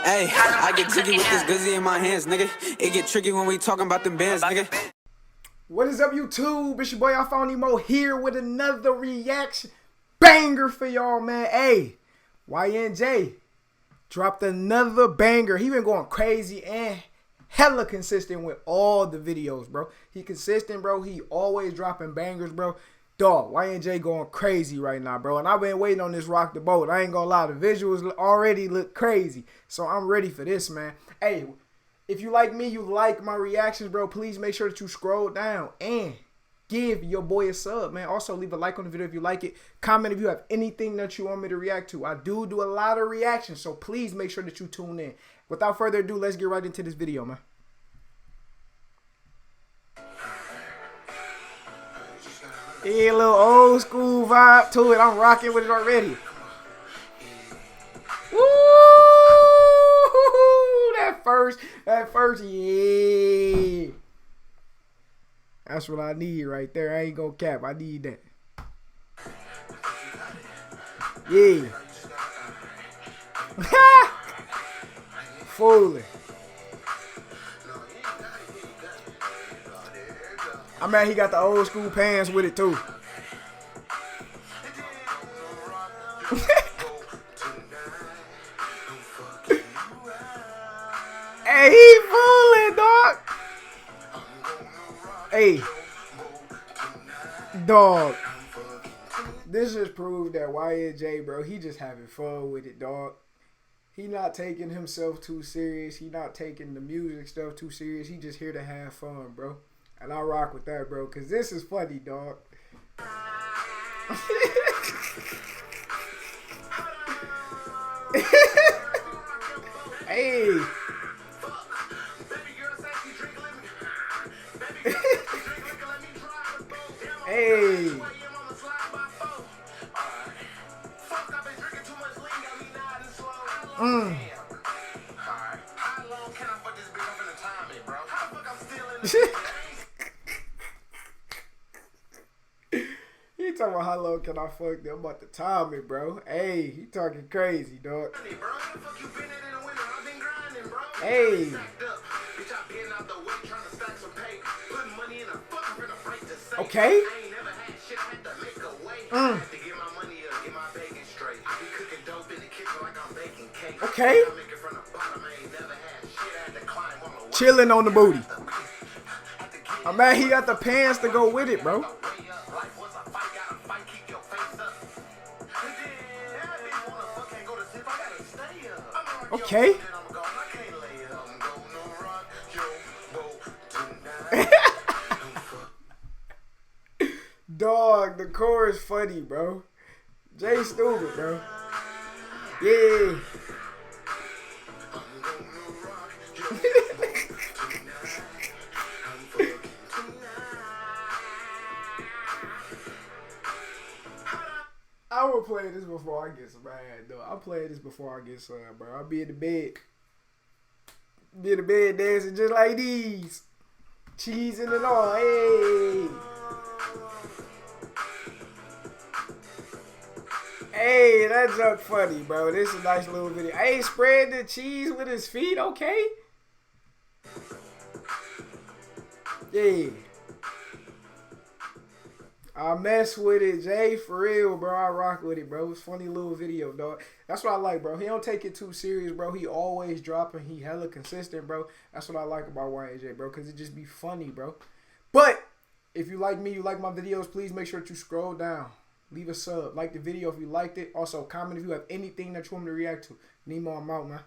Hey, I get jiggy with this glizzy in my hands, nigga. It get tricky when we talking about them bands, nigga. What is up, YouTube? It's your boy I Found Emo here with another reaction banger for y'all, man. Hey, YNJ dropped another banger. He been going crazy and hella consistent with all the videos, bro. He consistent, bro. He always dropping bangers, bro. Dog, YNJ going crazy right now, bro. And I've been waiting on this rock the boat. I ain't gonna lie, the visuals already look crazy. So I'm ready for this, man. Hey, if you like me, you like my reactions, bro, please make sure that you scroll down and give your boy a sub, man. Also, leave a like on the video if you like it. Comment if you have anything that you want me to react to. I do a lot of reactions, so please make sure that you tune in. Without further ado, let's get right into this video, man. Yeah, a little old school vibe to it. I'm rocking with it already. Woo! That first, yeah. That's what I need right there. I ain't gonna cap. I need that. Yeah. Fooling. I mean, he got the old school pants with it too. Hey, he fooling, dog. Hey, dog. This just proved that YNJ, bro, he just having fun with it, dog. He not taking himself too serious. He not taking the music stuff too serious. He just here to have fun, bro. And I rock with that, bro, because this is funny, dog. Hey. Hey. He talking about how long can I fuck them about the time it, bro. Hey, he talking crazy, dog. Hey. Okay. Okay. Chilling on the booty. I'm mad he got the pants to go with it, bro. Okay. Dog, the chorus funny, bro. Jay stupid, bro. Yeah. I will play this before I get some mad, though. I'll play this before I get some, bro. I'll be in the bed. Be in the bed dancing just like these. Cheesing and all. Hey. Hey, that junk funny, bro. This is a nice little video. Hey, spread the cheese with his feet, okay? Yeah. I mess with it, Jay, for real, bro. I rock with it, bro. It's a funny little video, dog. That's what I like, bro. He don't take it too serious, bro. He always dropping. He hella consistent, bro. That's what I like about YNJ, bro, because it just be funny, bro. But if you like me, you like my videos, please make sure to scroll down. Leave a sub. Like the video if you liked it. Also, comment if you have anything that you want me to react to. Nemo, I'm out, man.